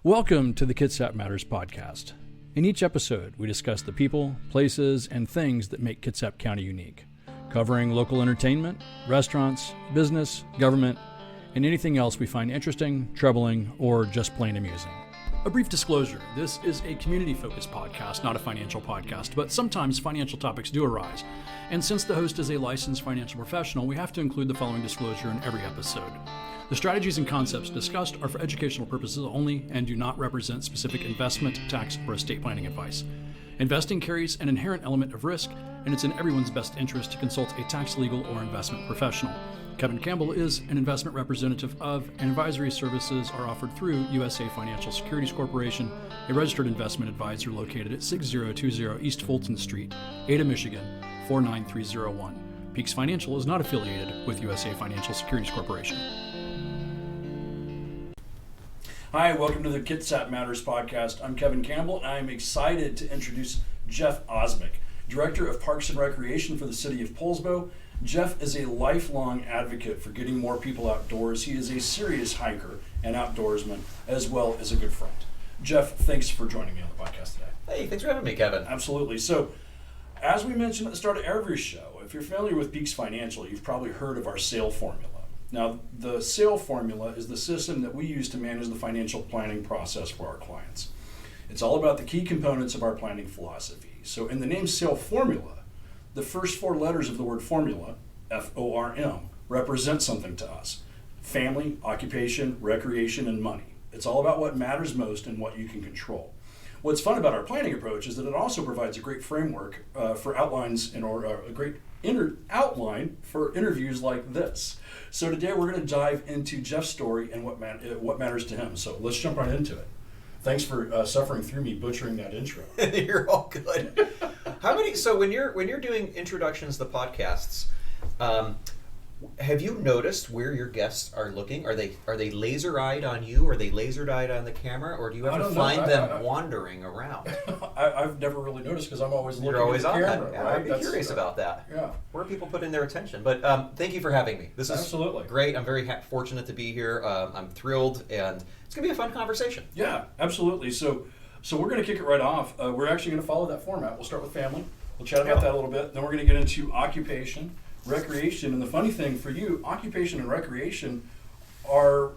Welcome to the Kitsap Matters podcast. In each episode, we discuss the people, places, and things that make Kitsap County unique, covering local entertainment, restaurants, business, government, and anything else we find interesting, troubling, or just plain amusing. A brief disclosure, this is a community-focused podcast, not a financial podcast, but sometimes financial topics do arise. And since the host is a licensed financial professional, we have to include the following disclosure in every episode. The strategies and concepts discussed are for educational purposes only and do not represent specific investment, tax, or estate planning advice. Investing carries an inherent element of risk, and it's in everyone's best interest to consult a tax, legal, or investment professional. Kevin Campbell is an investment representative of, and advisory services are offered through USA Financial Securities Corporation, a registered investment advisor located at 6020 East Fulton Street, Ada, Michigan, 49301. Peaks Financial is not affiliated with USA Financial Securities Corporation. Hi, welcome to the Kitsap Matters podcast. I'm Kevin Campbell, and I'm excited to introduce Jeff Ozimek, Director of Parks and Recreation for the City of Poulsbo. Jeff is a lifelong advocate for getting more people outdoors. He is a serious hiker and outdoorsman, as well as a good friend. Jeff, thanks for joining me on the podcast today. Hey, thanks for having me, Kevin. Absolutely. So, as we mentioned at the start of every show, if you're familiar with Peaks Financial, you've probably heard of our SAIL formula. Now, the SAIL formula is the system that we use to manage the financial planning process for our clients. It's all about the key components of our planning philosophy. So in the name SAIL formula, the first four letters of the word formula, F-O-R-M, represent something to us. Family, occupation, recreation, and money. It's all about what matters most and what you can control. What's fun about our planning approach is that it also provides a great framework for outlines a great outline for interviews like this. So today we're going to dive into Jeff's story and what matters to him. So let's jump right into it. Thanks for suffering through me butchering that intro. You're all good. So when you're doing introductions to podcasts, have you noticed where your guests are looking? Are they laser-eyed on you? Are they laser-eyed on the camera? Or do you ever find them wandering around? I've never really noticed because I'm always looking at the camera. Right? Yeah, I'd be curious about that. Yeah. Where are people putting their attention? But thank you for having me. This is absolutely great. I'm very fortunate to be here. I'm thrilled, and it's going to be a fun conversation. Yeah, absolutely. So we're going to kick it right off. We're actually going to follow that format. We'll start with family. We'll chat about that a little bit. Then we're going to get into occupation, recreation, and the funny thing for you, occupation and recreation are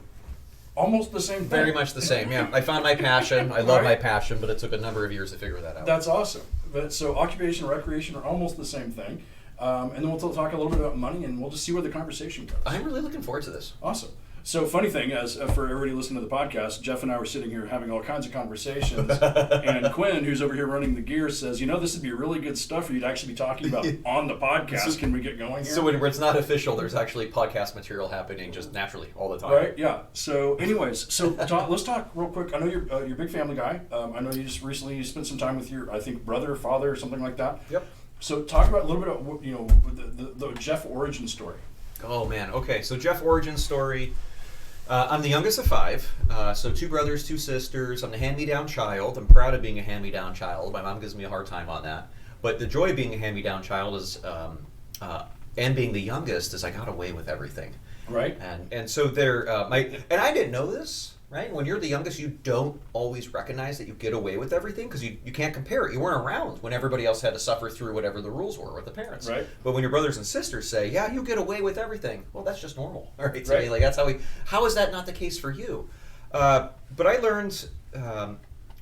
almost the same thing. Very much the same, yeah. I found my passion. I love my passion, but it took a number of years to figure that out. That's awesome. So occupation and recreation are almost the same thing. And then we'll talk a little bit about money, and we'll just see where the conversation goes. I'm really looking forward to this. Awesome. So funny thing is, for everybody listening to the podcast, Jeff and I were sitting here having all kinds of conversations, and Quinn, who's over here running the gear, says, this would be really good stuff for you to actually be talking about on the podcast. Can we get going here? So when it's not official, there's actually podcast material happening just naturally all the time. Right, yeah. So anyways, let's talk real quick. I know you're a big family guy. I know you just recently spent some time with your, I think, brother, father, or something like that. Yep. So talk about a little bit of, the Jeff origin story. Oh, man. Okay, so Jeff origin story. I'm the youngest of five, so two brothers, two sisters. I'm the hand-me-down child. I'm proud of being a hand-me-down child. My mom gives me a hard time on that. But the joy of being a hand-me-down child is, and being the youngest, is I got away with everything. Right. And so and I didn't know this, right? When you're the youngest, you don't always recognize that you get away with everything because you can't compare it. You weren't around when everybody else had to suffer through whatever the rules were with the parents. Right. But when your brothers and sisters say, yeah, you get away with everything, well, that's just normal. Right? Right. I mean, like, that's how is that not the case for you? But I learned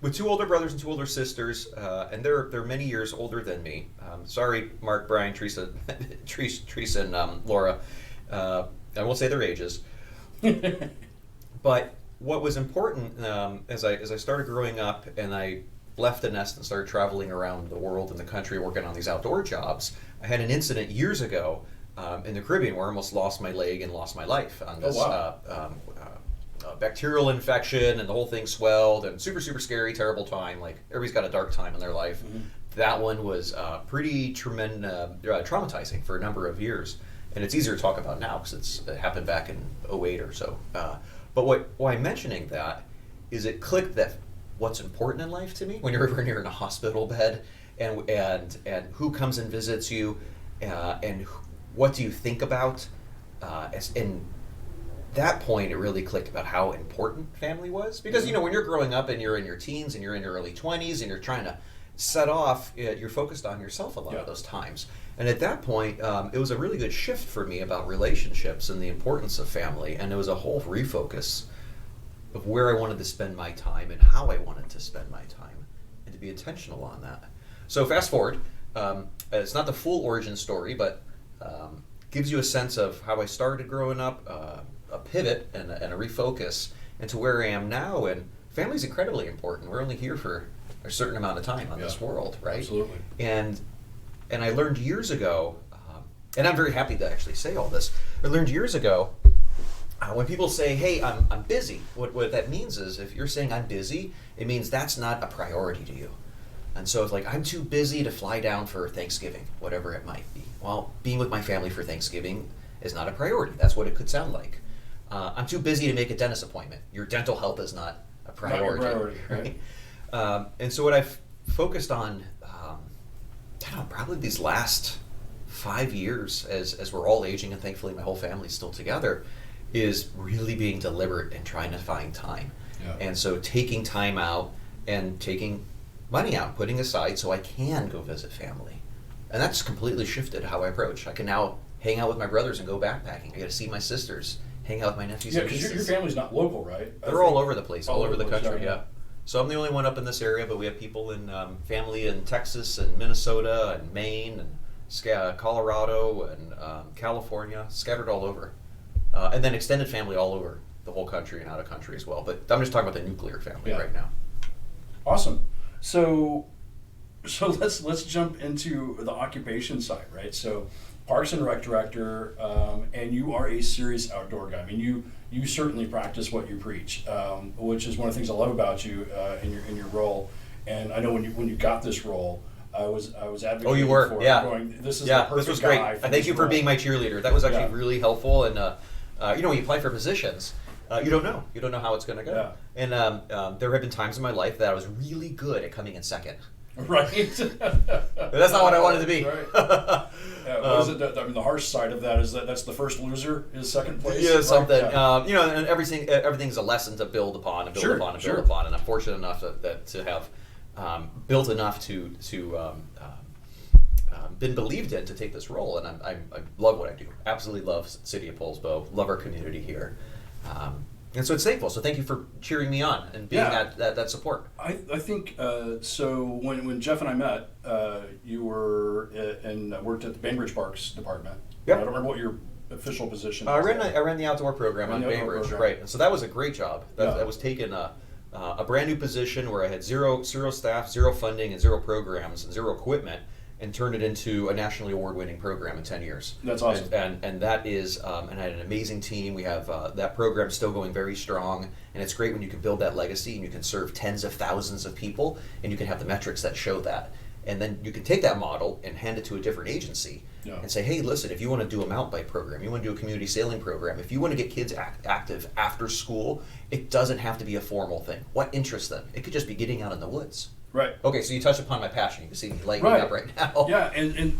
with two older brothers and two older sisters, and they're many years older than me. Sorry, Mark, Brian, Teresa, and Laura. I won't say their ages. But what was important as I started growing up and I left the nest and started traveling around the world and the country working on these outdoor jobs, I had an incident years ago in the Caribbean where I almost lost my leg and lost my life on this bacterial infection, and the whole thing swelled, and super, super scary, terrible time. Like, everybody's got a dark time in their life. Mm-hmm. That one was pretty traumatizing for a number of years. And it's easier to talk about now because it happened back in 2008 or so. But why I'm mentioning that is it clicked that what's important in life to me when you're in a hospital bed and who comes and visits you and what do you think about and that point, it really clicked about how important family was. Because, when you're growing up and you're in your teens and you're in your early 20s and you're trying to set off, you're focused on yourself a lot of those times. And at that point, it was a really good shift for me about relationships and the importance of family. And it was a whole refocus of where I wanted to spend my time and how I wanted to spend my time and to be intentional on that. So fast forward, it's not the full origin story, but gives you a sense of how I started growing up, a pivot and a refocus into where I am now. And family's incredibly important. We're only here for a certain amount of time on this world, right? Absolutely. And I learned years ago, and I'm very happy to actually say all this, I learned years ago, when people say, hey, I'm busy, what that means is if you're saying I'm busy, it means that's not a priority to you. And so it's like, I'm too busy to fly down for Thanksgiving, whatever it might be. Well, being with my family for Thanksgiving is not a priority. That's what it could sound like. I'm too busy to make a dentist appointment. Your dental health is not a priority. Not your priority, right? And so what I've focused on, probably these last 5 years, as we're all aging and thankfully my whole family's still together, is really being deliberate and trying to find time. Yeah. And so taking time out and taking money out, putting aside so I can go visit family. And that's completely shifted how I approach. I can now hang out with my brothers and go backpacking. I get to see my sisters, hang out with my nephews and nieces. Because your family's not local, right? They're all over the place, all over the country, yeah. So I'm the only one up in this area, but we have people in family in Texas and Minnesota and Maine and Colorado and California, scattered all over. And then extended family all over the whole country and out of country as well. But I'm just talking about the nuclear family right now. Awesome. So let's jump into the occupation side, right? So Parks and Rec director, and you are a serious outdoor guy. I mean, you certainly practice what you preach, which is one of the things I love about you in your role. And I know when you got this role, I was advocating oh, you were? for Yeah. Going, this is the perfect this was great. guy for Thank you for role. being my cheerleader. That was actually really helpful. And when you apply for positions, you don't know how it's going to go. Yeah. And there have been times in my life that I was really good at coming in second. Right. That's not what I wanted to be. Right. What is it? I mean, the harsh side of that is that's the first loser is second place. Yeah, something. Right? And everything's a lesson to build upon and build upon. And I'm fortunate enough to have built enough to been believed in to take this role. And I love what I do. Absolutely love City of Poulsbo. Love our community here. And so it's thankful. So thank you for cheering me on and being that support. I think so. When Jeff and I met, you were and worked at the Bainbridge Parks Department. Yep. I don't remember what your official position. I ran the outdoor program on Bainbridge, right? And so that was a great job. That was taking a brand new position where I had zero staff, zero funding, and zero programs, and zero equipment, and turned it into a nationally award-winning program in 10 years. That's awesome. And that is, and I had an amazing team. We have that program still going very strong, and it's great when you can build that legacy and you can serve tens of thousands of people, and you can have the metrics that show that. And then you can take that model and hand it to a different agency and say, hey, listen, if you want to do a mountain bike program, you want to do a community sailing program, if you want to get kids active after school, it doesn't have to be a formal thing. What interests them? It could just be getting out in the woods. Right. Okay, so you touched upon my passion. You can see me lighting up right now. Yeah, and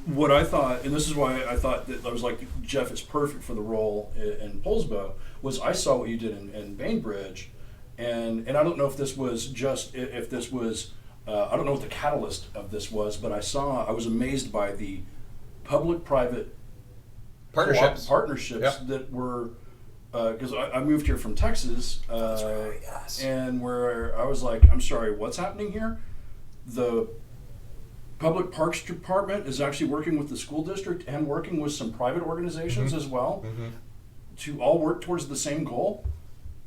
what I thought, and this is why I thought that I was like, Jeff is perfect for the role in Poulsbo, was I saw what you did in Bainbridge, and I don't know if this was just, if this was, I don't know what the catalyst of this was, but I was amazed by the public-private partnerships that were, because I moved here from Texas, that's right, yes. And where I was like, I'm sorry, what's happening here? The Public Parks Department is actually working with the school district and working with some private organizations as well to all work towards the same goal.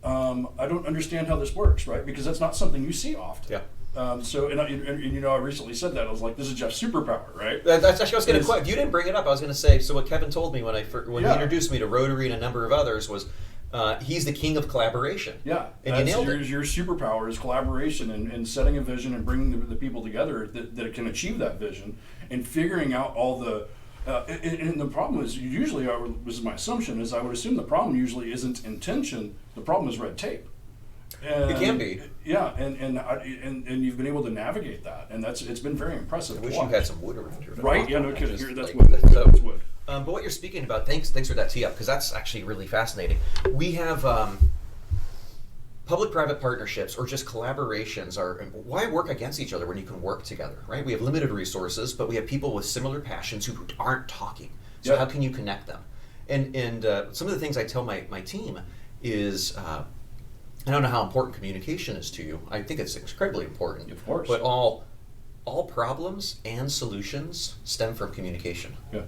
I don't understand how this works, right? Because that's not something you see often. Yeah. I recently said that. I was like, this is Jeff's superpower, right? That's actually what I was going to quote. If you didn't bring it up, I was going to say, so what Kevin told me when he introduced me to Rotary and a number of others was, he's the king of collaboration. Yeah. And you nailed it. Your superpower is collaboration and setting a vision and bringing the people together that can achieve that vision and figuring out all the, and the problem is usually, this is my assumption, is I would assume the problem usually isn't intention, the problem is red tape. It can be. Yeah, and you've been able to navigate that, and it's been very impressive. I wish you had some wood around here. Right? Yeah, no kidding. Here, that's wood. That's wood. But what you're speaking about, thanks for that tee up, because that's actually really fascinating. We have public-private partnerships or just collaborations why work against each other when you can work together, right? We have limited resources, but we have people with similar passions who aren't talking. So how can you connect them? And some of the things I tell my team is, I don't know how important communication is to you. I think it's incredibly important. Of course. But all problems and solutions stem from communication. Yeah.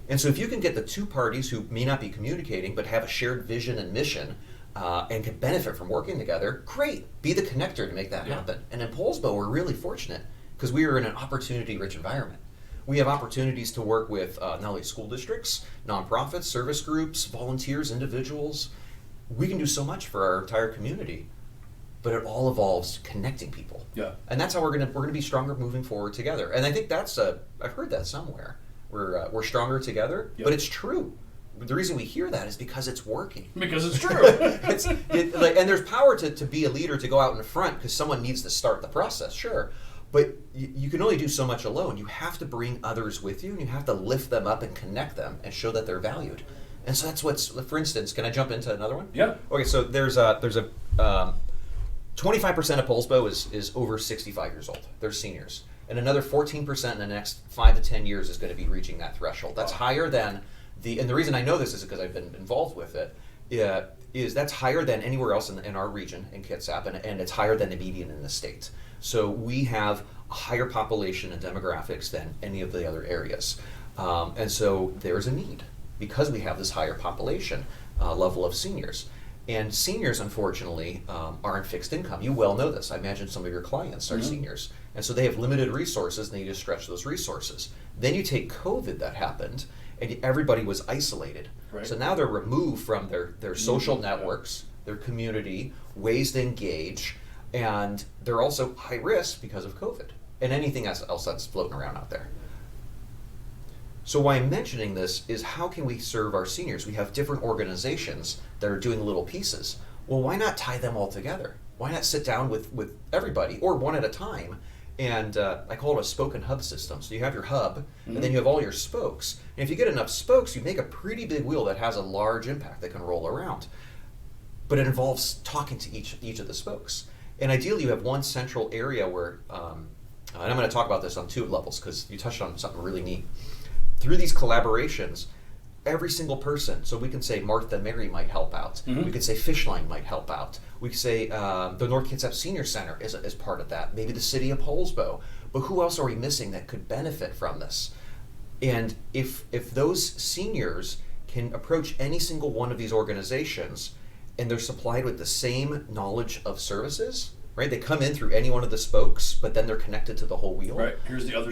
And so if you can get the two parties who may not be communicating but have a shared vision and mission and can benefit from working together, great. Be the connector to make that happen. And in Poulsbo, we're really fortunate because we are in an opportunity-rich environment. We have opportunities to work with not only school districts, nonprofits, service groups, volunteers, individuals. We can do so much for our entire community, but it all involves connecting people. Yeah. And that's how we're gonna be stronger moving forward together. And I think that's I've heard that somewhere. We're stronger together, but it's true. The reason we hear that is because it's working. Because it's true. And there's power to be a leader, to go out in front because someone needs to start the process, sure. But you can only do so much alone. You have to bring others with you, and you have to lift them up and connect them and show that they're valued. And so that's what's, for instance, can I jump into another one? Yeah. Okay, so there's a 25% of Poulsbo is over 65 years old. They're seniors. And another 14% in the next 5 to 10 years is going to be reaching that threshold. That's higher than and the reason I know this is because I've been involved with it, is that's higher than anywhere else in our region, in Kitsap, and it's higher than the median in the state. So we have a higher population and demographics than any of the other areas. And so there's a need because we have this higher population level of seniors. And seniors, unfortunately, aren't fixed income. You well know this. I imagine some of your clients are seniors. And so they have limited resources, and they need to stretch those resources. Then you take COVID that happened, and everybody was isolated. Right. So now they're removed from their social networks, their community, ways to engage, and they're also high risk because of COVID and anything else that's floating around out there. So why I'm mentioning this is how can we serve our seniors? We have different organizations that are doing little pieces. Well, why not tie them all together? Why not sit down with everybody, or one at a time? And I call it a spoke and hub system. So you have your hub, and then you have all your spokes. And if you get enough spokes, you make a pretty big wheel that has a large impact that can roll around. But it involves talking to each of the spokes. And ideally, you have one central area where, and I'm going to talk about this on 2 levels because you touched on something really neat. Through these collaborations, every single person, so we can say Martha Mary might help out. We could say Fishline might help out. We could say the North Kitsap Senior Center is part of that. Maybe the city of Poulsbo. But who else are we missing that could benefit from this? And if those seniors can approach any single one of these organizations and they're supplied with the same knowledge of services, right? They come in through any one of the spokes, but then they're connected to the whole wheel. Right. Here's the other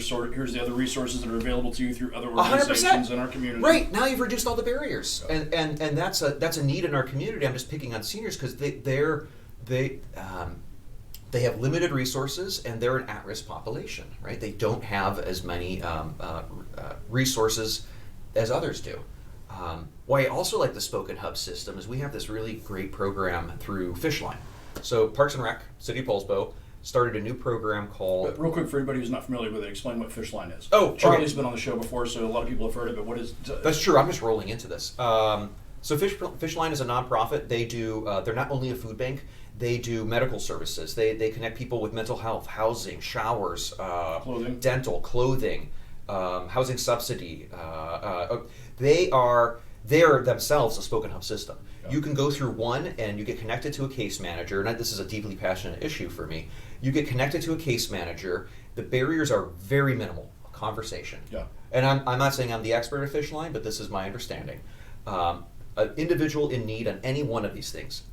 resources that are available to you through other organizations 100%. In our community. Right. Now you've reduced all the barriers, and that's a need in our community. I'm just picking on seniors because they have limited resources and they're an at-risk population, right? They don't have as many resources as others do. Why I also like the Spoke and Hub system is we have this really great program through Fishline. So Parks and Rec, City of Poulsbo, started a new program called... But real quick, for anybody who's not familiar with it, explain what Fishline is. Oh, Charlie's been on the show before, so a lot of people have heard of it. What is... That's true. I'm just rolling into this. So Fishline is a nonprofit. They do... they're not only a food bank. They do medical services. They connect people with mental health, housing, showers, clothing, dental, clothing, housing subsidy. They are themselves a spoken hub system. Yeah. You can go through one and you get connected to a case manager, and this is a deeply passionate issue for me. You get connected to a case manager. The barriers are very minimal. A conversation. Yeah. And I'm not saying I'm the expert at Fishline, but this is my understanding. An individual in need on any one of these things.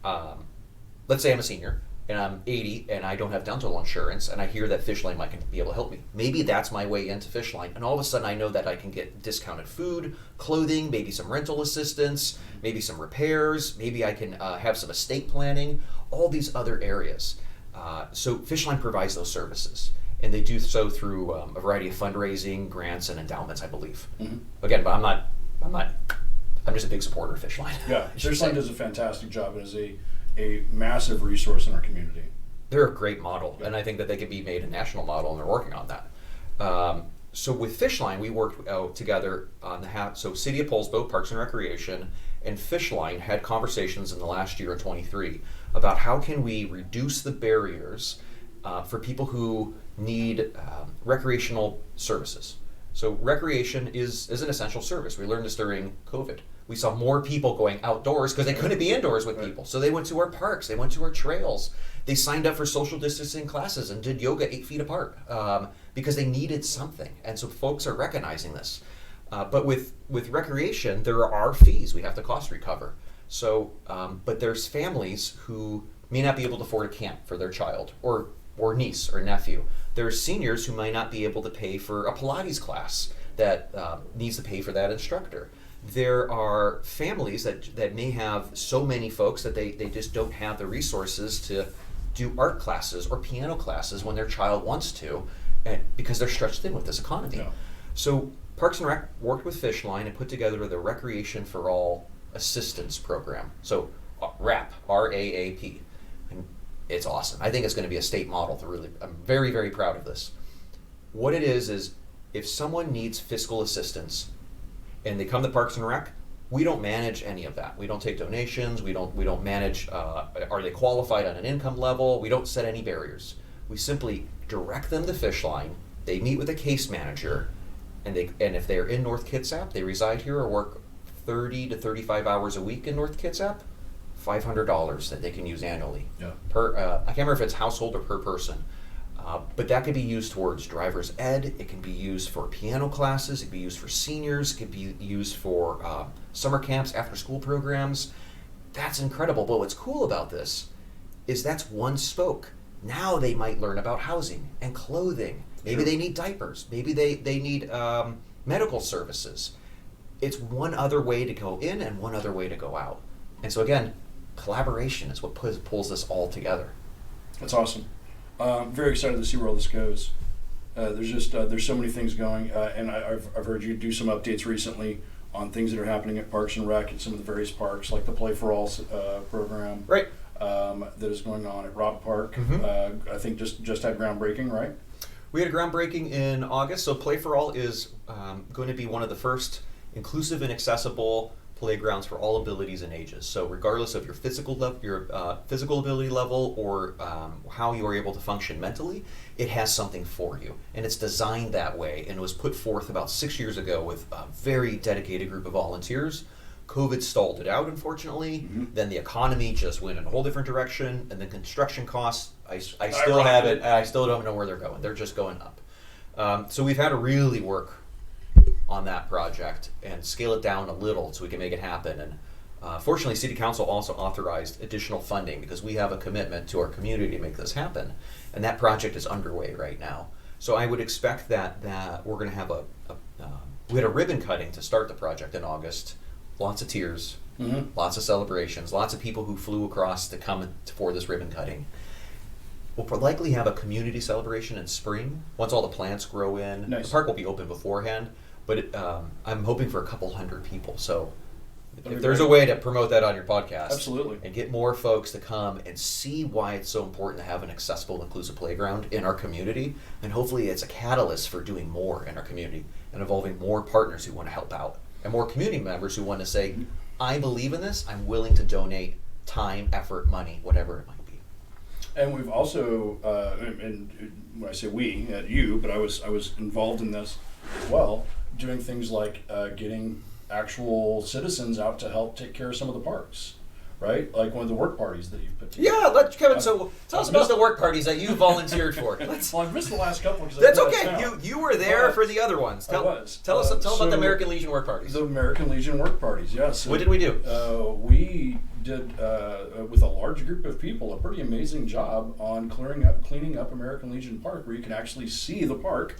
Let's say I'm a senior and I'm 80 and I don't have dental insurance, and I hear that Fishline might be able to help me. Maybe that's my way into Fishline, and all of a sudden I know that I can get discounted food, clothing, maybe some rental assistance, maybe some repairs, maybe I can have some estate planning, all these other areas. So Fishline provides those services, and they do so through a variety of fundraising, grants, and endowments, I believe. Again, but I'm just a big supporter of Fishline. Yeah, Fishline does a fantastic job and is a massive resource in our community. They're a great model, and I think that they could be made a national model, and they're working on that. So with Fishline, we worked out together on so City of Poulsbo, Parks and Recreation, and Fishline had conversations in the last year in 23 about how can we reduce the barriers for people who need recreational services. So recreation is an essential service. We learned this during COVID. We saw more people going outdoors because they couldn't be indoors with people. So they went to our parks, they went to our trails. They signed up for social distancing classes and did yoga 8 feet apart because they needed something. And so folks are recognizing this. But with recreation, there are fees we have to cost recover. So, but there's families who may not be able to afford a camp for their child or niece or nephew. There's seniors who might not be able to pay for a Pilates class that needs to pay for that instructor. There are families that may have so many folks that they just don't have the resources to do art classes or piano classes when their child wants to, because they're stretched thin with this economy. Yeah. So Parks and Rec worked with Fishline and put together the Recreation for All Assistance Program. So RAP, R-A-A-P. And it's awesome. I think it's going to be a state model. I'm very, very proud of this. What it is if someone needs fiscal assistance and they come to Parks and Rec, we don't manage any of that. We don't take donations. We don't manage, are they qualified on an income level? We don't set any barriers. We simply direct them to Fishline. They meet with a case manager, and if they're in North Kitsap, they reside here or work 30 to 35 hours a week in North Kitsap, $500 that they can use annually. Yeah. I can't remember if it's household or per person. But that could be used towards driver's ed. It can be used for piano classes. It can be used for seniors. It can be used for summer camps, after school programs. That's incredible. But what's cool about this is that's one spoke. Now they might learn about housing and clothing. Maybe they need diapers. Maybe they need medical services. It's one other way to go in and one other way to go out. And so again, collaboration is what pulls this all together. That's awesome. Very excited to see where all this goes. There's so many things going, and I've heard you do some updates recently on things that are happening at Parks and Rec at some of the various parks, like the Play for All program, right? That is going on at Robb Park. Mm-hmm. I think just had groundbreaking, right? We had a groundbreaking in August. So Play for All is going to be one of the first inclusive and accessible playgrounds for all abilities and ages. So regardless of your physical ability level or how you are able to function mentally, it has something for you. And it's designed that way, and it was put forth about 6 years ago with a very dedicated group of volunteers. COVID stalled it out, unfortunately. Mm-hmm. Then the economy just went in a whole different direction, and the construction costs, I still have it. I still don't know where they're going. They're just going up. So we've had to really work on that project and scale it down a little so we can make it happen. And fortunately, City Council also authorized additional funding because we have a commitment to our community to make this happen. And that project is underway right now. So I would expect that we're going to have we had a ribbon cutting to start the project in August. Lots of tears, mm-hmm. Lots of celebrations, lots of people who flew across to come for this ribbon cutting. We'll likely have a community celebration in spring once all the plants grow in. Nice. The park will be open beforehand. But I'm hoping for a couple hundred people. So if there's a way to promote that on your podcast, absolutely, and get more folks to come and see why it's so important to have an accessible, inclusive playground in our community, and hopefully it's a catalyst for doing more in our community and involving more partners who want to help out and more community members who want to say, I believe in this, I'm willing to donate time, effort, money, whatever it might be. And we've also, and when I say we, you, but I was involved in this as well, doing things like getting actual citizens out to help take care of some of the parks, right? Like one of the work parties that you've put together. Yeah, Kevin, so tell us about the work parties that you volunteered for. Well, I've missed the last couple. That's okay. You were there for the other ones. Tell us about the American Legion work parties. The American Legion work parties, yes. So, what did we do? We did, with a large group of people, a pretty amazing job on cleaning up American Legion Park, where you can actually see the park.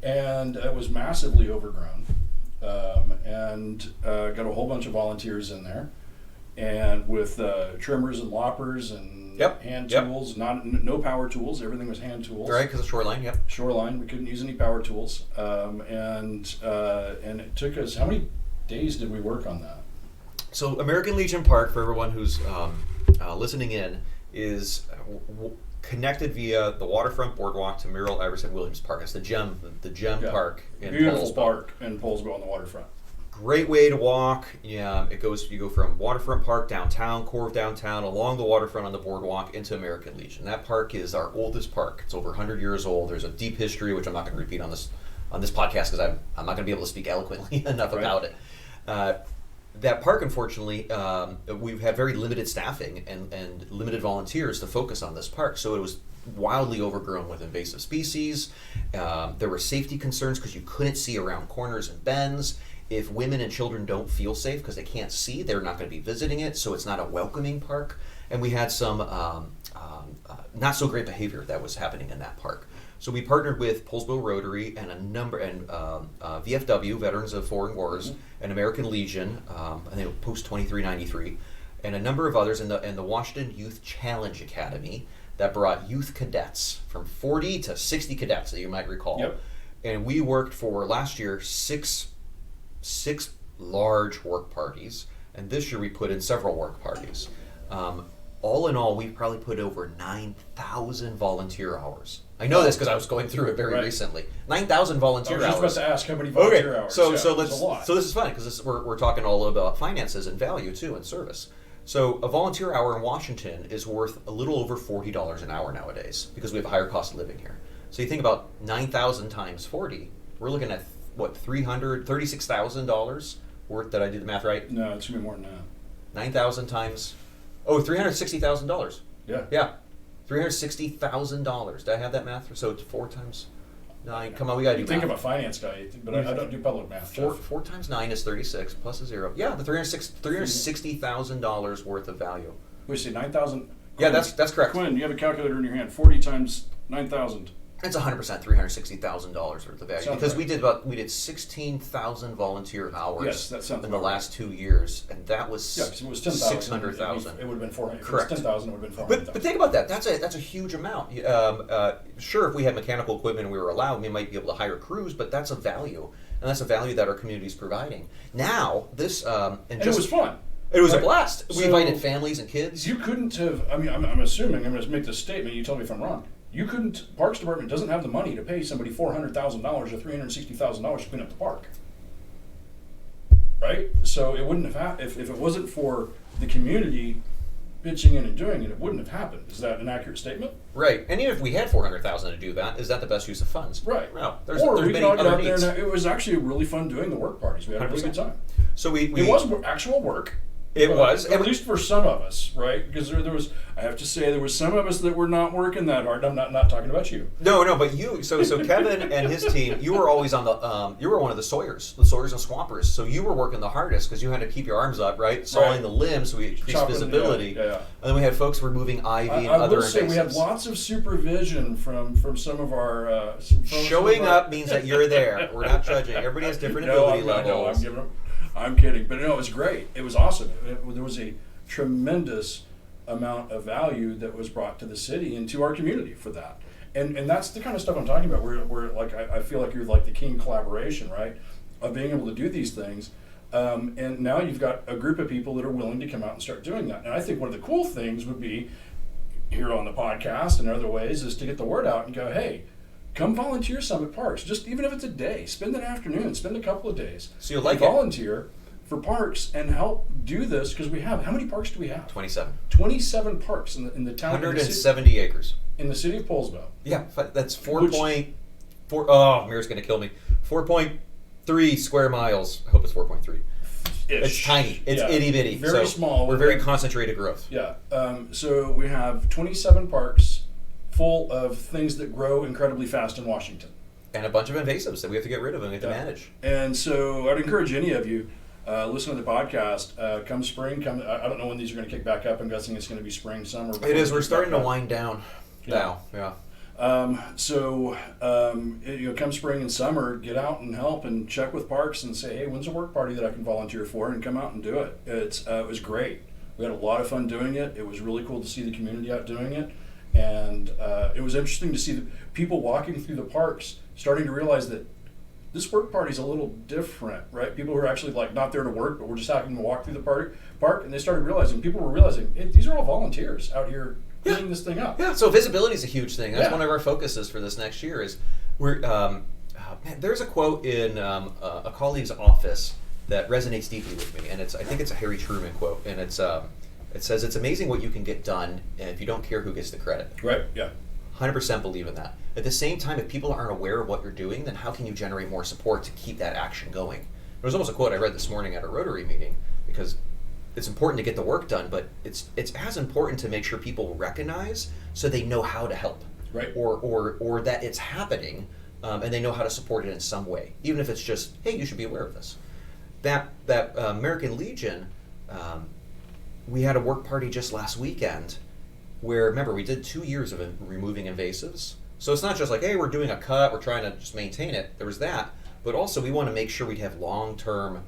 And it was massively overgrown. And got a whole bunch of volunteers in there, and with trimmers and loppers and hand tools, no power tools. Everything was hand tools. Right, because of shoreline. Yep. Shoreline. We couldn't use any power tools. And it took us. How many days did we work on that? So American Legion Park, for everyone who's listening in, is connected via the waterfront boardwalk to Merrill Iverson Williams Park. It's the gem park in beautiful Poulsbo. park in Poulsbo on the waterfront. Great way to walk. Yeah, you go from Waterfront Park downtown, core of downtown, along the waterfront on the boardwalk into American Legion. That park is our oldest park. It's over 100 years old. There's a deep history, which I'm not going to repeat on this podcast because I'm not going to be able to speak eloquently enough about it. That park, unfortunately, we've had very limited staffing and limited volunteers to focus on this park. So it was wildly overgrown with invasive species. There were safety concerns because you couldn't see around corners and bends. If women and children don't feel safe because they can't see, they're not going to be visiting it. So it's not a welcoming park. And we had some not so great behavior that was happening in that park. So we partnered with Poulsbo Rotary and VFW, Veterans of Foreign Wars, and American Legion, I think post 2393, and a number of others in the Washington Youth Challenge Academy that brought youth cadets from 40 to 60 cadets that you might recall. Yep. And we worked for last year six large work parties, and this year we put in several work parties. All in all, we probably put over 9,000 volunteer hours. I know this because I was going through it very recently. 9,000 volunteer hours. I was just about to ask how many volunteer hours. So yeah, so it's a lot. this is fun because we're talking all about finances and value too and service. So a volunteer hour in Washington is worth a little over $40 an hour nowadays because we have a higher cost of living here. So you think about 9,000 times 40, we're looking at what, $36,000 worth. Did I do the math right? No, it's gonna be more than that. 9,000 times, $360,000. Yeah. Yeah, $360,000. Did I have that math? So it's 4 times 9. Come on, we gotta do You think math. I'm a finance guy, but I don't do public math. Four times 9 is 36 plus a 0. Yeah, the $360,000 worth of value. We say 9,000. Yeah, that's correct. Quinn, you have a calculator in your hand. 40 times 9,000. It's 100% $360,000 worth of value Sounds because right. we did 16,000 volunteer hours Yes, that sounds in the about right. last 2 years, and that was Yeah, because it was 10,000. 600,000. It would have been 400. Correct. If it was 10,000, it would have been 400,000. But think about that. That's a huge amount. Sure, if we had mechanical equipment and we were allowed, we might be able to hire crews, but that's a value, and that's a value that our community is providing. Now, this and it was fun. It was a Right. blast. We So- invited families and kids. You couldn't have. I mean, I'm assuming. I'm going to make this statement. You tell me if I'm wrong. You couldn't. Parks Department doesn't have the money to pay somebody $400,000 or $360,000 to clean up the park. Right. So it wouldn't have happened if it wasn't for the community pitching in and doing it. It wouldn't have happened. Is that an accurate statement? Right. And even if we had $400,000 to do that, is that the best use of funds? Right. No. Or There's we many could all get other out there. needs. And it was actually really fun doing the work parties. We had a really good 100%. time. So we It was actual work. It was. At least for some of us, right? Because there was, I have to say, there was some of us that were not working that hard. I'm not talking about you. No, but you. So Kevin and his team, you were always on the. You were one of the Sawyers and Swampers. So you were working the hardest because you had to keep your arms up, right? Sawing the limbs so we increased Chopping, visibility. yeah. And then we had folks removing ivy and I other will say we had invasives. lots of supervision from some of our. Showing up means that you're there. We're not judging. Everybody has different ability levels. I'm kidding, but no, it was great. It was awesome. There was a tremendous amount of value that was brought to the city and to our community for that. And that's the kind of stuff I'm talking about. Where like I feel like you're like the king collaboration, right? Of being able to do these things. And now you've got a group of people that are willing to come out and start doing that. And I think one of the cool things would be here on the podcast and other ways is to get the word out and go, hey, come volunteer some at parks. Just even if it's a day, spend an afternoon, spend a couple of days. So you'll like it. Volunteer for parks and help do this because we have. How many parks do we have? 27. 27 parks in the town. 170 acres. In the city of Poulsbo. Yeah, that's 4.4. Oh, Mira's going to kill me. 4.3 square miles. I hope it's 4.3. It's tiny. It's itty bitty. Very small. We're very concentrated growth. Yeah. So we have 27 parks full of things that grow incredibly fast in Washington. And a bunch of invasives that we have to get rid of and we have to manage. And so I'd encourage any of you, listen to the podcast, come spring, I don't know when these are going to kick back up. I'm guessing it's going to be spring, summer. It is. We're starting to wind down now. Yeah. Come spring and summer, get out and help and check with parks and say, hey, when's a work party that I can volunteer for, and come out and do it. It was great. We had a lot of fun doing it. It was really cool to see the community out doing it. And it was interesting to see the people walking through the parks starting to realize that this work party is a little different, right? People who are actually like not there to work, but we're just having to walk through the park, and they started realizing, people were realizing, hey, these are all volunteers out here cleaning this thing up. Yeah, so visibility is a huge thing. That's Yeah. one of our focuses for this next year. Is we're man, there's a quote in a colleague's office that resonates deeply with me, and I think it's a Harry Truman quote, and it says it's amazing what you can get done, and if you don't care who gets the credit. Right. Yeah. 100% believe in that. At the same time, if people aren't aware of what you're doing, then how can you generate more support to keep that action going? There was almost a quote I read this morning at a Rotary meeting, because it's important to get the work done, but it's as important to make sure people recognize so they know how to help, Right. or that it's happening, and they know how to support it in some way, even if it's just, hey, you should be aware of this. That American Legion, we had a work party just last weekend where, remember, we did 2 years of removing invasives. So it's not just like, hey, we're doing a cut, we're trying to just maintain it. There was that, but also we want to make sure we'd have long-term.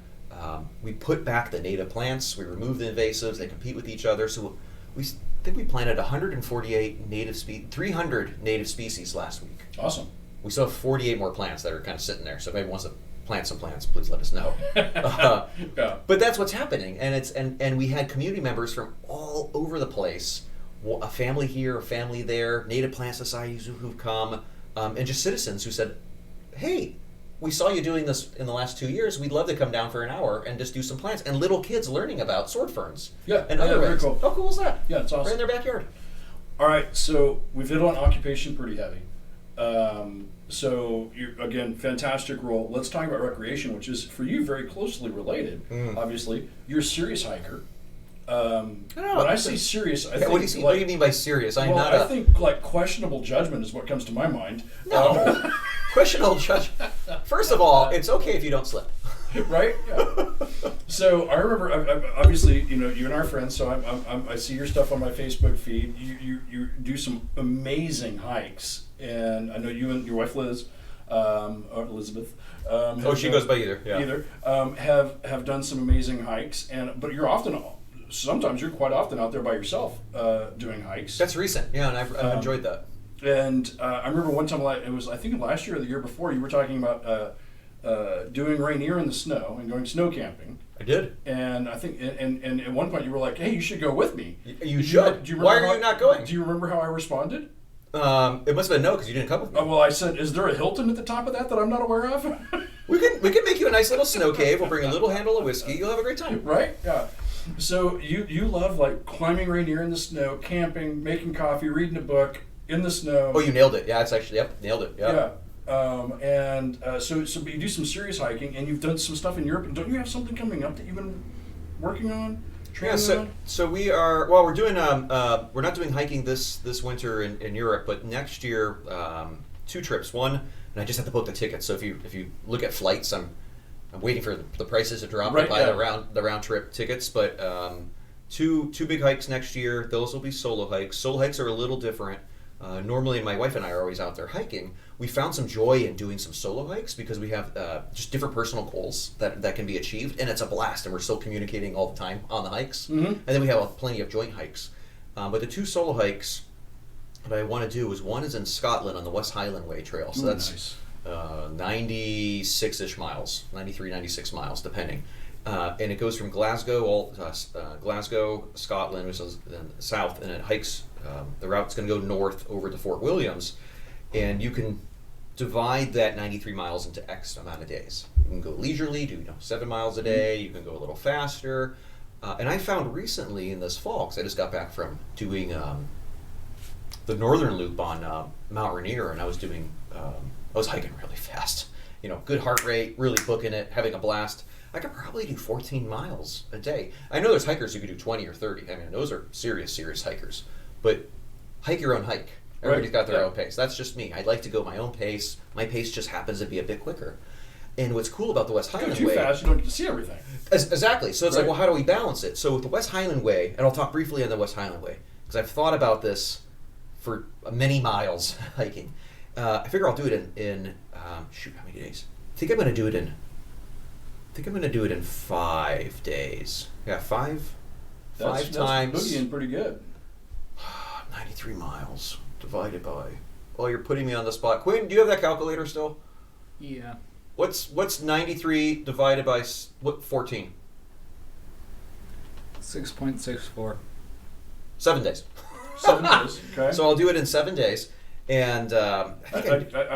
We put back the native plants, we remove the invasives, they compete with each other. So I think we planted 148 300 native species last week. Awesome. We still have 48 more plants that are kind of sitting there. So if anyone wants to plant some plants, please let us know. Yeah. But that's what's happening, and we had community members from all over the place. A family here, a family there, native plant societies who've come, and just citizens who said, hey, we saw you doing this in the last 2 years. We'd love to come down for an hour and just do some plants. And little kids learning about sword ferns. Yeah, And other very ways. cool. How cool is that? Yeah, it's awesome. Right in their backyard. All right, so we've hit on occupation pretty heavy. So you're, again, fantastic role. Let's talk about recreation, which is for you very closely related. Obviously, you're a serious hiker. When I say serious, I think what do you mean by serious? I'm well, not I think like questionable judgment is what comes to my mind. No. Questionable judge. First of all, it's okay if you don't slip. Right? Yeah. So I remember, obviously, you and I are friends. So I see your stuff on my Facebook feed. You do some amazing hikes, and I know you and your wife Liz, or Elizabeth. She goes by either. Yeah. Either have done some amazing hikes, but sometimes you're quite often out there by yourself doing hikes. That's recent. Yeah, and I've enjoyed that. And I remember one time, it was I think last year or the year before, you were talking about doing Rainier in the snow and going snow camping. I did. And I think, and at one point you were like, "Hey, you should go with me." You should. Why are you not going? Do you remember how I responded? It must have been no, because you didn't come with me. Well, I said, "Is there a Hilton at the top of that I'm not aware of?" We can make you a nice little snow cave. We'll bring a little handle of whiskey. You'll have a great time. Right? Yeah. So you love like climbing Rainier in the snow, camping, making coffee, reading a book in the snow. Oh, you nailed it. Yeah, it's actually nailed it. Yeah. So but you do some serious hiking, and you've done some stuff in Europe. Don't you have something coming up that you've been working on? So we are. Well, we're doing. We're not doing hiking this winter in Europe, but next year, 2 trips. One, and I just have to book the tickets. So if you look at flights, I'm waiting for the prices to drop to buy the round trip tickets. But two big hikes next year. Those will be solo hikes. Solo hikes are a little different. Normally, my wife and I are always out there hiking. We found some joy in doing some solo hikes because we have just different personal goals that can be achieved, and it's a blast, and we're still communicating all the time on the hikes. Mm-hmm. And then we have plenty of joint hikes. But the 2 solo hikes that I want to do one is in Scotland on the West Highland Way Trail. So that's nice. 96-ish miles, 93, 96 miles, depending. And it goes from Glasgow, Scotland, which is in the south, and it hikes. The route's going to go north over to Fort Williams, and you can divide that 93 miles into X amount of days. You can go leisurely, do 7 miles a day. You can go a little faster. And I found recently in this fall, because I just got back from doing the northern loop on Mount Rainier, and I was hiking really fast. Good heart rate, really booking it, having a blast. I could probably do 14 miles a day. I know there's hikers who could do 20 or 30. I mean, those are serious hikers. But hike your own hike. Everybody's got their own pace. That's just me. I'd like to go my own pace. My pace just happens to be a bit quicker. And what's cool about the West Highland Way... Go too fast, you don't get to see everything. Exactly. So it's like, well, how do we balance it? So with the West Highland Way, and I'll talk briefly on the West Highland Way, because I've thought about this for many miles hiking. I figure I'll do it in how many days? I think I'm going to do it in 5 days. Yeah, five times. That's boogieing pretty good. 93 miles divided by... Oh, you're putting me on the spot. Quinn, do you have that calculator still? Yeah. What's 93 divided by 14? 6.64. 7 days. 7 days. Okay. So I'll do it in 7 days, and I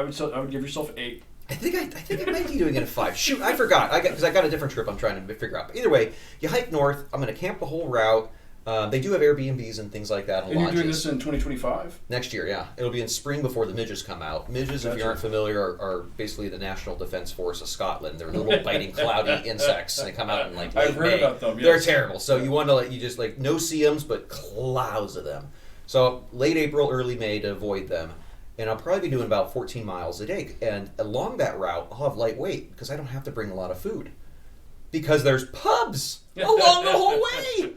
would give yourself 8. I think I might be doing it in 5. Shoot, I forgot. Because I got a different trip I'm trying to figure out. But either way, you hike north. I'm going to camp the whole route. They do have Airbnbs and things like that. And you're doing this in 2025? Next year, yeah. It'll be in spring before the midges come out. Midges, if you aren't familiar, are basically the National Defence Force of Scotland. They're little biting, cloudy insects, and they come out in like late I've heard May. about them. Yes. They're terrible. So you want to no see 'ems, but clouds of them. So late April, early May to avoid them. And I'll probably be doing about 14 miles a day. And along that route, I'll have lightweight because I don't have to bring a lot of food. Because there's pubs along the whole way.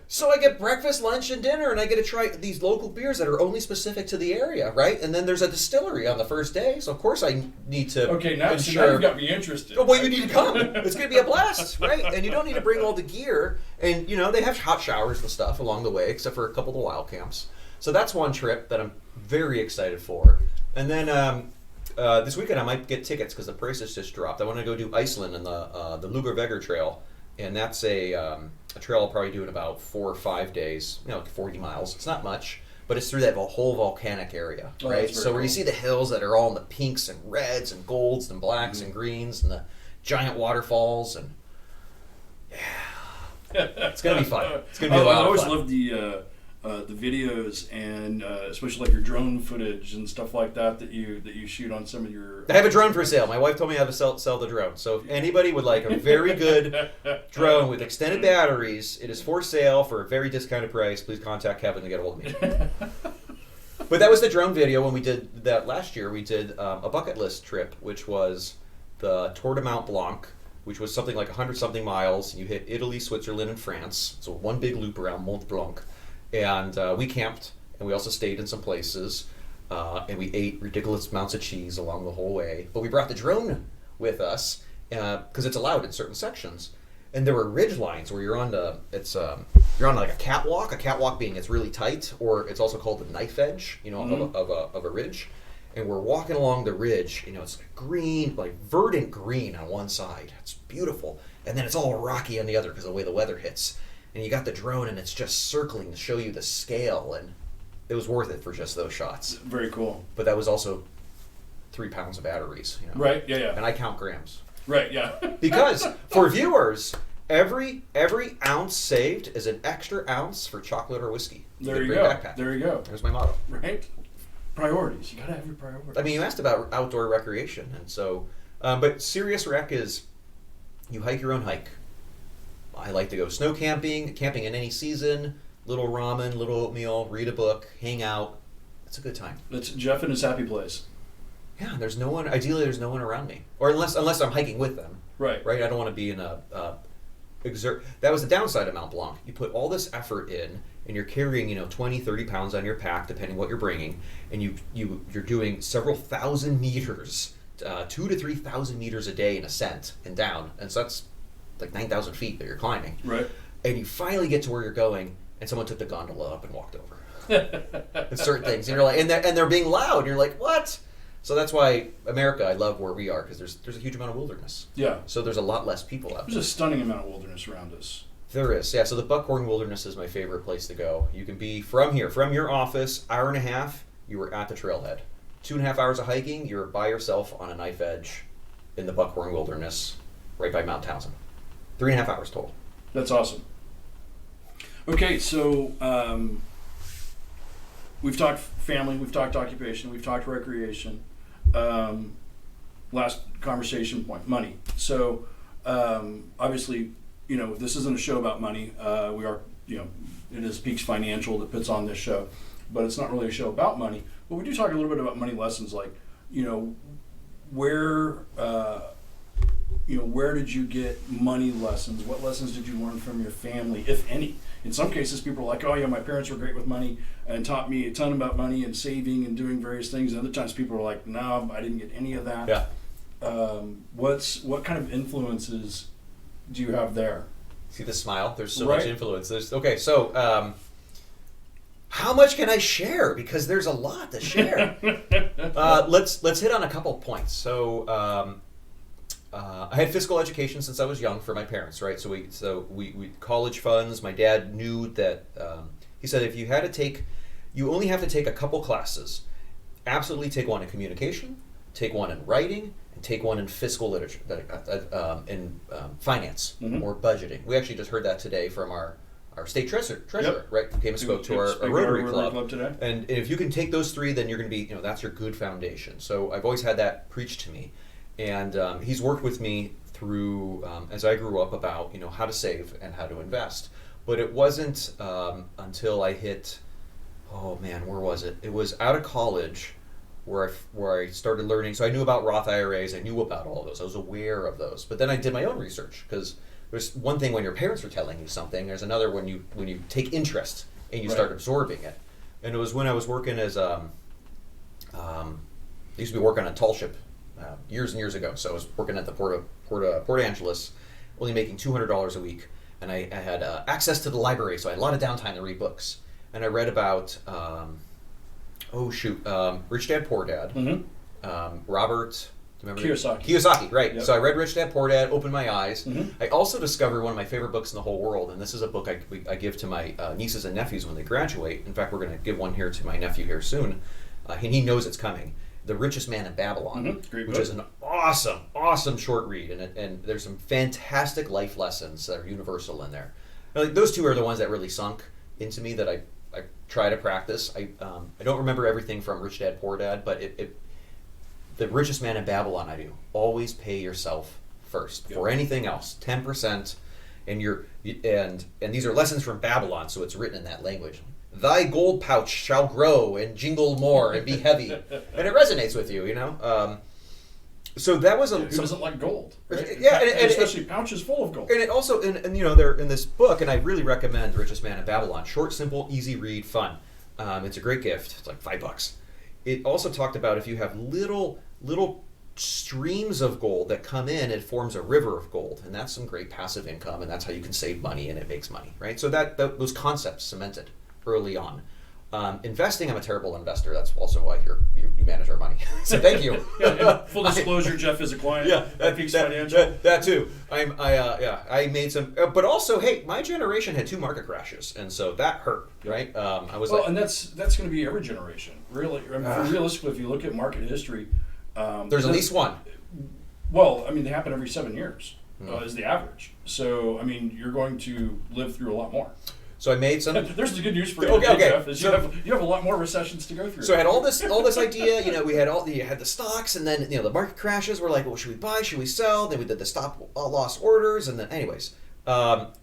So I get breakfast, lunch, and dinner, and I get to try these local beers that are only specific to the area, right? And then there's a distillery on the first day, so of course I need to Okay, now you've got me interested. Oh, well, you need to come. It's going to be a blast, right? And you don't need to bring all the gear. And, they have hot showers and stuff along the way, except for a couple of the wild camps. So that's one trip that I'm very excited for. And then this weekend I might get tickets because the prices just dropped. I want to go do Iceland and the Lugarvegur Trail. And that's a trail I'll probably do in about 4 or 5 days, 40 miles. It's not much, but it's through that whole volcanic area, right? So where you see the hills that are all in the pinks and reds and golds and blacks and greens and the giant waterfalls and it's gonna be fun. It's gonna be a lot of fun. I always love the videos and especially like your drone footage and stuff like that you shoot on some of your. I have a drone for sale. My wife told me how to sell the drone. So if anybody would like a very good drone with extended batteries, it is for sale for a very discounted price. Please contact Kevin to get a hold of me. But that was the drone video. When we did that last year, we did a bucket list trip, which was the Tour de Mont Blanc, which was something like 100-something miles. You hit Italy, Switzerland, and France. So one big loop around Mont Blanc. And we camped, and we also stayed in some places, and we ate ridiculous amounts of cheese along the whole way. But we brought the drone with us because it's allowed in certain sections. And there were ridge lines where you're on like a catwalk. A catwalk being it's really tight, or it's also called the knife edge, of a ridge. And we're walking along the ridge. It's like green, like verdant green on one side. It's beautiful, and then it's all rocky on the other because of the way the weather hits. And you got the drone, and it's just circling to show you the scale, and it was worth it for just those shots. Very cool. But that was also 3 pounds of batteries. Right, yeah. And I count grams. Right, yeah. Because for viewers, every ounce saved is an extra ounce for chocolate or whiskey. There you go. Backpack. There you go. There's my motto. Right? Priorities. You gotta have your priorities. I mean, you asked about outdoor recreation, and so, but serious rec is you hike your own hike. I like to go snow camping in any season, little ramen, little oatmeal, read a book, hang out. It's a good time. It's Jeff in his happy place. Yeah, there's no one, ideally there's no one around me. Or unless I'm hiking with them. Right. Right? I don't want to be in that was the downside of Mont Blanc. You put all this effort in, and you're carrying, 20, 30 pounds on your pack, depending what you're bringing, and you're doing several thousand meters, 2,000 to 3,000 meters a day in ascent and down. And so that's like 9,000 feet that you're climbing. Right. And you finally get to where you're going, and someone took the gondola up and walked over. And certain things, and you're like, and they're being loud. And you're like, what? So that's why America, I love where we are, because there's a huge amount of wilderness. Yeah. So there's a lot less people out there. There's a stunning amount of wilderness around us. There is, yeah. So the Buckhorn Wilderness is my favorite place to go. You can be from your office, hour and a half, you were at the trailhead. 2.5 hours of hiking, you're by yourself on a knife edge in the Buckhorn Wilderness, right by Mount Townsend. 3.5 hours total. That's awesome. Okay, so we've talked family, we've talked occupation, we've talked recreation. Last conversation point, money. So obviously, this isn't a show about money. We are, it is Peaks Financial that puts on this show, but it's not really a show about money. But we do talk a little bit about money lessons, like, where did you get money lessons? What lessons did you learn from your family, if any? In some cases, people are like, oh yeah, my parents were great with money and taught me a ton about money and saving and doing various things. And other times people are like, no, I didn't get any of that. Yeah. What kind of influences do you have there? See the smile? There's so much influence. So how much can I share? Because there's a lot to share. Let's hit on a couple points. So I had physical education since I was young for my parents, right? So we college funds. My dad knew that he said if you had to take You only have to take a couple classes. Absolutely take one in communication, take one in writing, and take one in fiscal literature, in finance or budgeting. We actually just heard that today from our state treasurer, right? Who came and spoke to our Rotary Club today. And if you can take those 3, then you're going to be, that's your good foundation. So I've always had that preached to me. And he's worked with me through, as I grew up, about, how to save and how to invest. But it wasn't until I hit, where was it? It was out of college where I started learning. So I knew about Roth IRAs. I knew about all of those. I was aware of those. But then I did my own research, because there's one thing when your parents are telling you something. There's another when you take interest and you start absorbing it. And it was when I was working as I used to be working on a tall ship years and years ago. So I was working at the Port Angeles, only making $200 a week, and I had access to the library, so I had a lot of downtime to read books. And I read about Rich Dad Poor Dad, Robert. Remember Kiyosaki, right. Yep. So I read Rich Dad, Poor Dad, opened my eyes. I also discovered one of my favorite books in the whole world, and this is a book I give to my nieces and nephews when they graduate. In fact, we're going to give one here to my nephew here soon, and he knows it's coming. The Richest Man in Babylon, which is an awesome short read, and there's some fantastic life lessons that are universal in there. Like, those 2 are the ones that really sunk into me that I try to practice. I don't remember everything from Rich Dad, Poor Dad, but the Richest Man in Babylon, I do. Always pay yourself first for anything else. 10%, and these are lessons from Babylon, so it's written in that language. Thy gold pouch shall grow and jingle more and be heavy, and it resonates with you, So that was who doesn't like gold? Right? Yeah, and especially pouches full of gold. And it also, and they're in this book, and I really recommend The Richest Man in Babylon. Short, simple, easy read, fun. It's a great gift. It's like $5. It also talked about if you have little streams of gold that come in, it forms a river of gold, and that's some great passive income, and that's how you can save money, and it makes money, right? So that those concepts cemented early on. Investing, I'm a terrible investor. That's also why you manage our money. So thank you. Full disclosure, Jeff is a client. That Peaks Financial. That too. I made some, but also, hey, my generation had 2 market crashes, and so that hurt, right? I was and that's going to be every generation, really. I mean, realistically, if you look at market history, there's at least one. Well, I mean, they happen every 7 years is the average. So, I mean, you're going to live through a lot more. So I made some. There's the good news for you, Jeff. Is you have a lot more recessions to go through. So I had all this idea. We had you had the stocks, and then the market crashes. We're like, well, should we buy? Should we sell? Then we did the stop loss orders, and then anyways,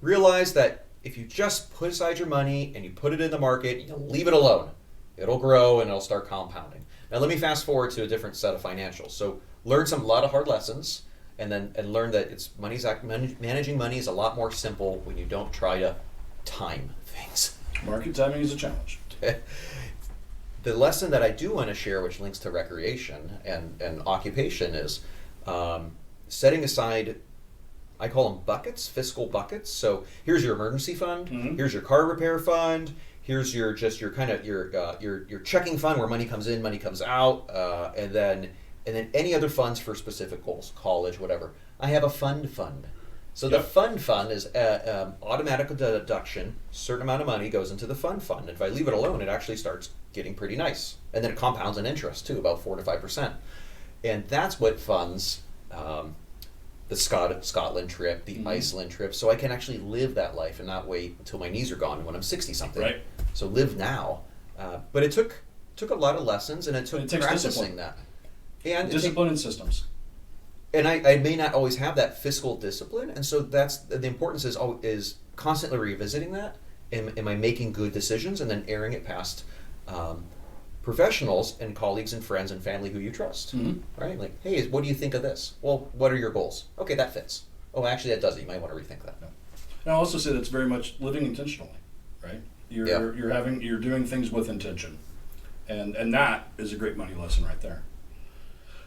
realized that if you just put aside your money and you put it in the market, you leave it alone, it'll grow and it'll start compounding. Now let me fast forward to a different set of financials. So learn a lot of hard lessons, and learn that managing money is a lot more simple when you don't try to time things. Market timing is a challenge. The lesson that I do want to share, which links to recreation and occupation, is setting aside, I call them buckets, fiscal buckets. So here's your emergency fund, here's your car repair fund, here's your checking fund where money comes in, money comes out, and then any other funds for specific goals, college, whatever. I have a fund. So the fund is automatic deduction. A certain amount of money goes into the fund. And if I leave it alone, it actually starts getting pretty nice. And then it compounds in interest too, about 4 to 5%. And that's what funds the Scotland trip, the Iceland trip, so I can actually live that life and not wait until my knees are gone when I'm 60-something. Right. So live now. But it took a lot of lessons, and it took practicing that. And discipline and systems. And I may not always have that fiscal discipline, and so that's the importance is constantly revisiting that. Am I making good decisions, and then airing it past professionals and colleagues and friends and family who you trust, right? Like, hey, what do you think of this? Well, what are your goals? Okay, that fits. Oh, actually, that doesn't. You might want to rethink that. Yeah. And I'll also say that's very much living intentionally, right? You're doing things with intention, and that is a great money lesson right there.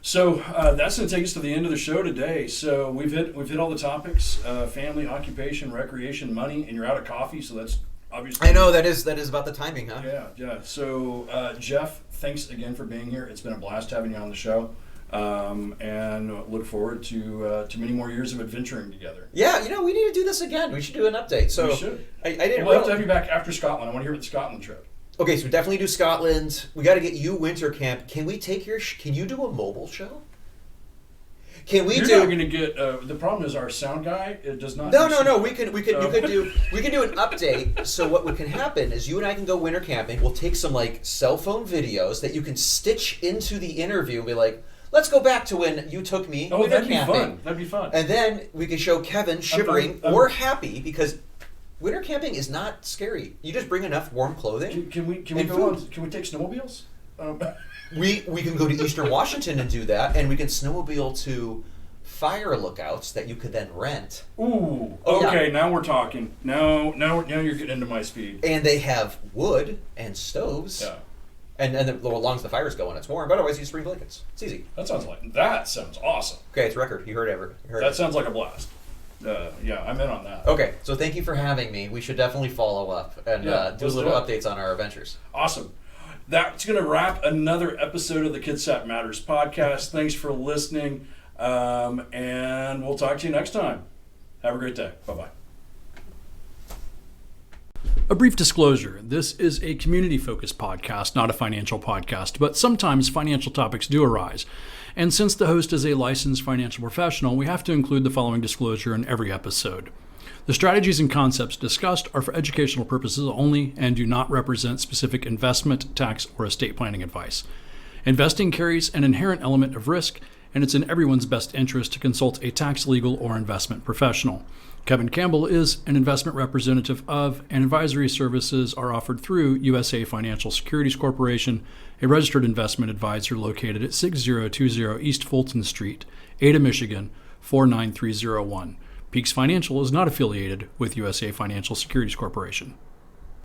So that's going to take us to the end of the show today. So we've hit all the topics: family, occupation, recreation, money, and you're out of coffee. So that's obviously. I know that is about the timing, huh? Yeah. So Jeff, thanks again for being here. It's been a blast having you on the show, and look forward to many more years of adventuring together. Yeah, we need to do this again. We should do an update. So we should. I didn't. We'll have to have you back after Scotland. I want to hear about the Scotland trip. Okay, so we definitely do Scotland. We got to get you winter camp. Can we take your? Can you do a mobile show? Can we You're do? not going to get. The problem is our sound guy. It does not. No. We can do an update. So what can happen is you and I can go winter camping. We'll take some like cell phone videos that you can stitch into the interview and be like, let's go back to when you took me winter that'd camping. be fun. That'd be fun. And then we can show Kevin shivering or happy because winter camping is not scary. You just bring enough warm clothing. Can we and go on? food. Can we take snowmobiles? We can go to Eastern Washington and do that, and we can snowmobile to fire lookouts that you could then rent. Ooh, Oh, okay. yeah. Now we're talking. Now you're getting into my speed. And they have wood and stoves. Yeah, And as long as the fire's going, it's warm. But otherwise, you just bring blankets. It's easy. that sounds awesome. Okay, it's record. You heard That sounds like a blast. Yeah, I'm in on that. Okay, so thank you for having me. We should definitely follow up and do let's little do it. updates on our adventures. Awesome. That's going to wrap another episode of the Kitsap Matters podcast. Thanks for listening, and we'll talk to you next time. Have a great day. Bye-bye. A brief disclosure, this is a community-focused podcast, not a financial podcast, but sometimes financial topics do arise. And since the host is a licensed financial professional, we have to include the following disclosure in every episode. The strategies and concepts discussed are for educational purposes only and do not represent specific investment, tax, or estate planning advice. Investing carries an inherent element of risk, and it's in everyone's best interest to consult a tax, legal, or investment professional. Kevin Campbell is an investment representative of, and advisory services are offered through USA Financial Securities Corporation, a registered investment advisor located at 6020 East Fulton Street, Ada, Michigan, 49301. Peaks Financial is not affiliated with USA Financial Securities Corporation.